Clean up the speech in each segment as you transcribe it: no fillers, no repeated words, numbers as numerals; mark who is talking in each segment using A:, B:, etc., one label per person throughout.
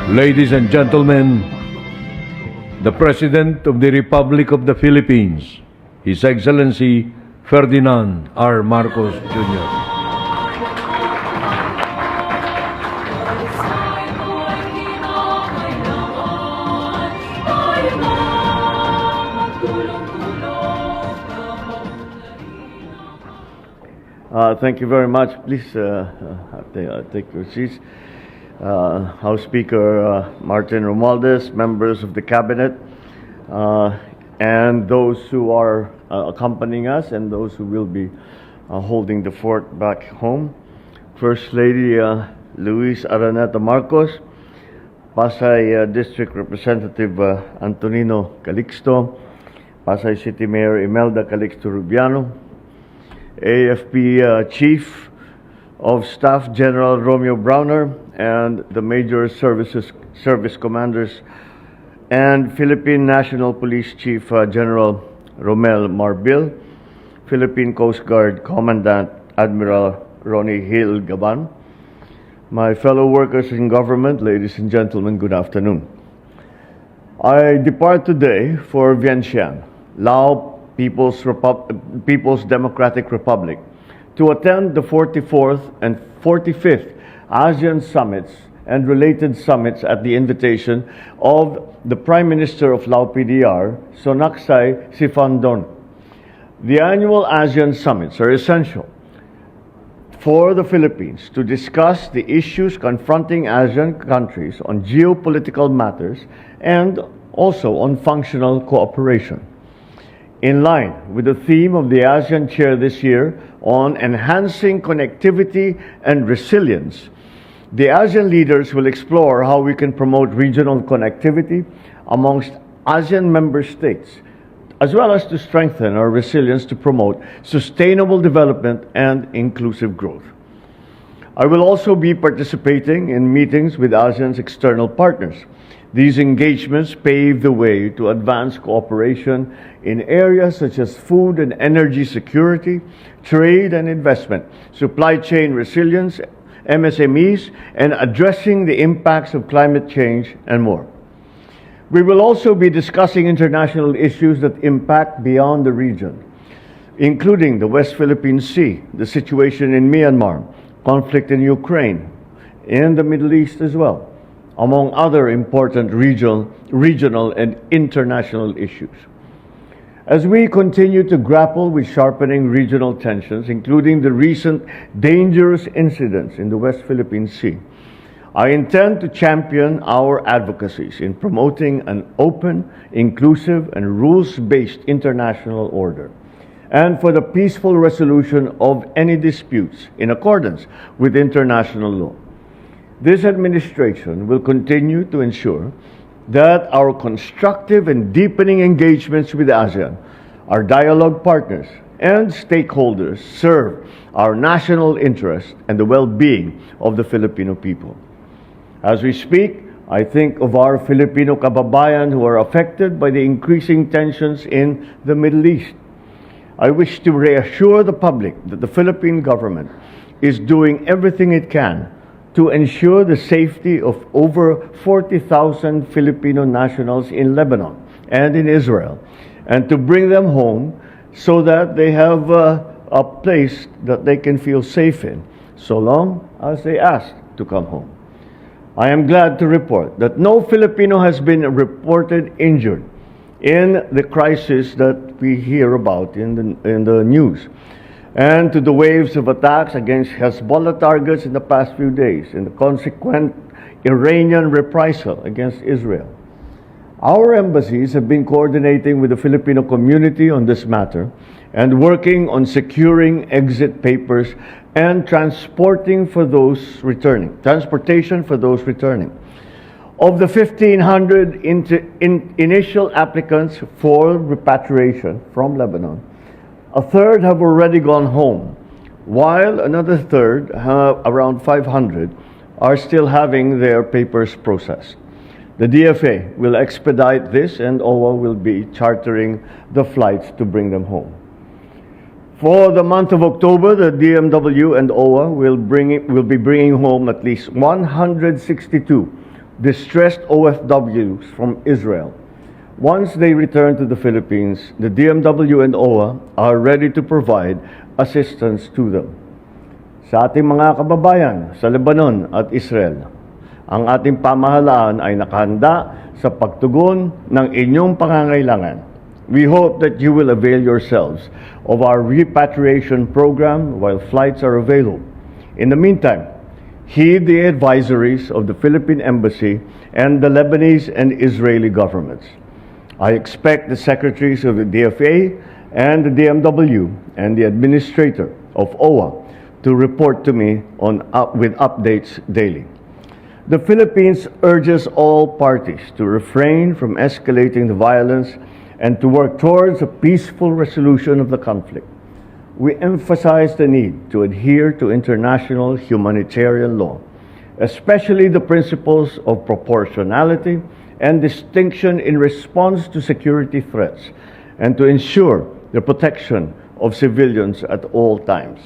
A: Ladies and gentlemen, the President of the Republic of the Philippines, His Excellency Ferdinand R. Marcos Jr.
B: Thank you very much. Please take your seats. House Speaker Martin Romualdez, members of the Cabinet, and those who are accompanying us and those who will be holding the fort back home. First Lady Liza Araneta-Marcos, Pasay District Representative Antonino Calixto, Pasay City Mayor Imelda Calixto Rubiano, AFP Chief of Staff General Romeo Browner, and the Major Service Commanders, and Philippine National Police Chief General Romel Marbil, Philippine Coast Guard Commandant Admiral Ronnie Hill Gaban, my fellow workers in government, ladies and gentlemen, good afternoon. I depart today for Vientiane, Laos People's Democratic Republic, to attend the 44th and 45th ASEAN Summits and related summits at the invitation of the Prime Minister of Laos PDR, Sonaksay Sifandon. The annual ASEAN Summits are essential for the Philippines to discuss the issues confronting ASEAN countries on geopolitical matters and also on functional cooperation. In line with the theme of the ASEAN Chair this year on enhancing connectivity and resilience, the ASEAN leaders will explore how we can promote regional connectivity amongst ASEAN member states, as well as to strengthen our resilience to promote sustainable development and inclusive growth. I will also be participating in meetings with ASEAN's external partners. These engagements pave the way to advance cooperation in areas such as food and energy security, trade and investment, supply chain resilience, MSMEs, and addressing the impacts of climate change and more. We will also be discussing international issues that impact beyond the region, including the West Philippine Sea, the situation in Myanmar, conflict in Ukraine, and the Middle East as well, among other important regional and international issues. As we continue to grapple with sharpening regional tensions, including the recent dangerous incidents in the West Philippine Sea, I intend to champion our advocacies in promoting an open, inclusive, and rules-based international order, and for the peaceful resolution of any disputes in accordance with international law. This administration will continue to ensure that our constructive and deepening engagements with ASEAN, our dialogue partners, and stakeholders serve our national interest and the well-being of the Filipino people. As we speak, I think of our Filipino kababayan who are affected by the increasing tensions in the Middle East. I wish to reassure the public that the Philippine government is doing everything it can to ensure the safety of over 40,000 Filipino nationals in Lebanon and in Israel, and to bring them home so that they have a place that they can feel safe in, so long as they ask to come home. I am glad to report that no Filipino has been reported injured in the crisis that we hear about in the news, and to the waves of attacks against Hezbollah targets in the past few days and the consequent Iranian reprisal against Israel. Our embassies have been coordinating with the Filipino community on this matter and working on securing exit papers and transportation for those returning. Of the 1,500 initial applicants for repatriation from Lebanon, a third have already gone home, while another third, around 500, are still having their papers processed. The DFA will expedite this, and OWA will be chartering the flights to bring them home. For the month of October, the DMW and OWA will be bringing home at least 162 distressed OFWs from Israel. Once they return to the Philippines, the DMW and OWA are ready to provide assistance to them. Sa ating mga kababayan sa Lebanon at Israel, ang ating pamahalaan ay nakahanda sa pagtugon ng inyong pangangailangan. We hope that you will avail yourselves of our repatriation program while flights are available. In the meantime, heed the advisories of the Philippine Embassy and the Lebanese and Israeli governments. I expect the secretaries of the DFA and the DMW and the administrator of OWA to report to me with updates daily. The Philippines urges all parties to refrain from escalating the violence and to work towards a peaceful resolution of the conflict. We emphasize the need to adhere to international humanitarian law, especially the principles of proportionality and distinction in response to security threats, and to ensure the protection of civilians at all times.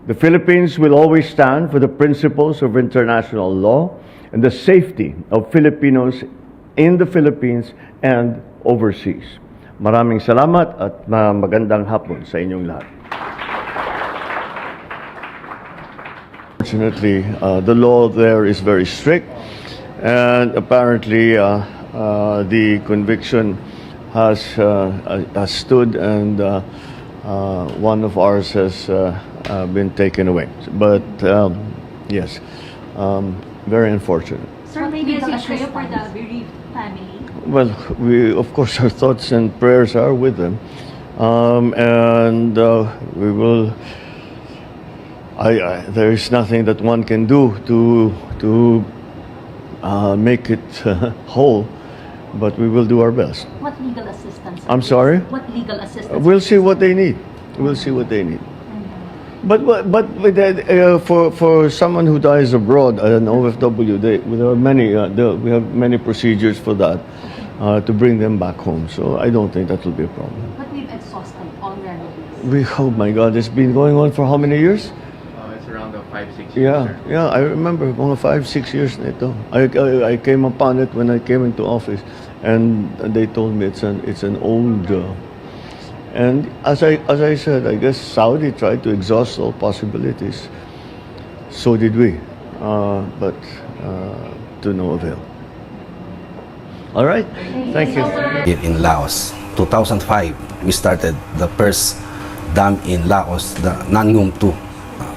B: The Philippines will always stand for the principles of international law and the safety of Filipinos in the Philippines and overseas. Maraming salamat at magandang hapon sa inyong lahat. Fortunately, the law there is very strict, and apparently the conviction has stood, and one of ours has been taken away. But yes, very unfortunate.
C: Sir, may message kayo for the bereaved family?
B: Well, we, of course, our thoughts and prayers are with them, and we will. There is nothing that one can do to make it whole, but we will do our best.
C: What legal assistance?
B: I'm sorry?
C: What legal assistance?
B: We'll see what they need. We'll see what they need. But for someone who dies abroad at an OFW, there are many. We have many procedures for that to bring them back home. So I don't think that will be a problem.
C: But we've exhausted all remedies.
B: Oh my God, it's been going on for how many years?
D: It's around 5-6 years.
B: Yeah, I remember mga 5-6 years na ito. I came upon it when I came into office, and they told me it's an old. And as I said, I guess Saudi tried to exhaust all possibilities. So did we, but to no avail. All right, thank you.
E: In Laos, 2005, we started the first dam in Laos, the Nangum 2.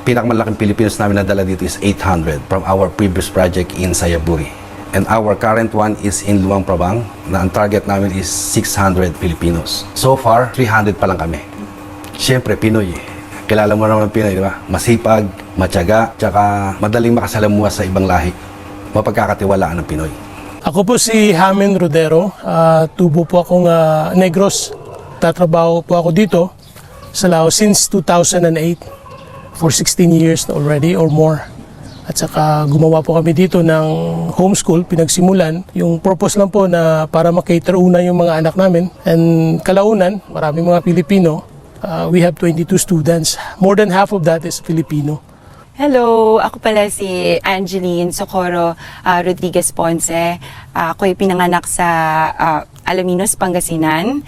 E: Pinakamalaking Pilipinos namin nadala dito is 800 from our previous project in Sayaburi. And our current one is in Luang Prabang, na ang target namin is 600 Filipinos. So far, 300 pa lang kami. Siyempre, Pinoy. Kilala mo naman ng Pinoy, di ba? Masipag, matyaga, tsaka madaling makasalamuha sa ibang lahi. Mapagkakatiwalaan ng Pinoy.
F: Ako po si Hamen Rodero. Tubo po akong Negros. Tatrabaho po ako dito sa Laos since 2008 for 16 years already or more. At saka gumawa po kami dito ng homeschool, pinagsimulan. Yung purpose lang po na para makater una yung mga anak namin. And kalaunan, maraming mga Pilipino. We have 22 students. More than half of that is Filipino.
G: Hello, ako pala si Angeline Socorro Rodriguez Ponce. Ako'y pinanganak sa Alaminos, Pangasinan.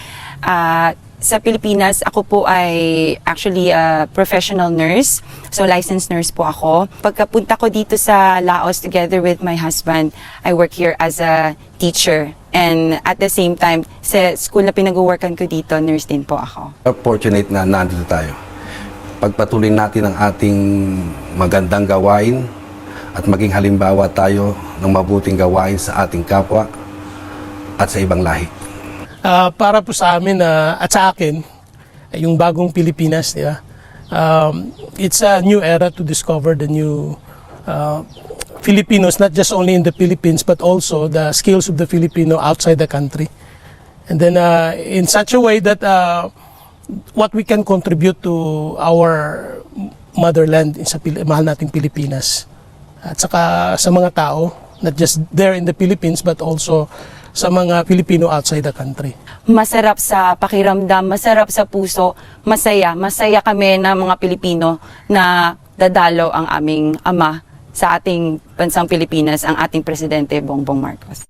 G: Sa Pilipinas, ako po ay actually a professional nurse. So, licensed nurse po ako. Pagkapunta ko dito sa Laos together with my husband, I work here as a teacher. And at the same time, sa school na pinag-workan ko dito, nurse din po ako.
E: Fortunate na nandito tayo. Pagpatuloy natin ang ating magandang gawain at maging halimbawa tayo ng mabuting gawain sa ating kapwa at sa ibang lahi.
F: Para po sa amin at sa akin, yung bagong Pilipinas, di ba? It's a new era to discover the new Filipinos, not just only in the Philippines, but also the skills of the Filipino outside the country. And then in such a way that what we can contribute to our motherland sa mahal nating Pilipinas. At saka sa mga tao, not just there in the Philippines, but also sa mga Pilipino outside the country.
G: Masarap sa pakiramdam, masarap sa puso, masaya. Masaya kami na mga Pilipino na dadalo ang aming ama sa ating bansang Pilipinas ang ating Presidente Bongbong Marcos.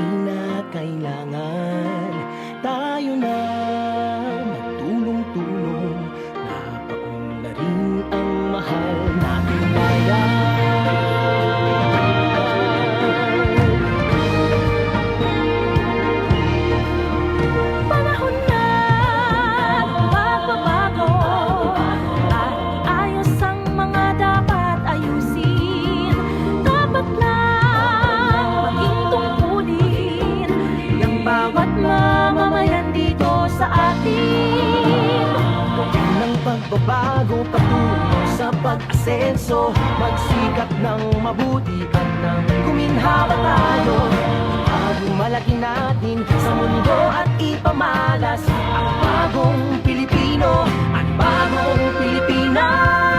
H: Na kailangan tayo na magtulong-tulong, napaunlarin ang mahal nating bayan. Panahon na magbabago at ayos ang mga dapat ayusin. Dapat lang maging tungkulin ng bawat mamamayan dito sa atin. Ng pagbabago patungo sa pag-asenso, magsikap ng mabuti at nang guminhawa tayo. Malaki natin sa mundo at ipamalas ang bagong Pilipino at bagong Pilipinas.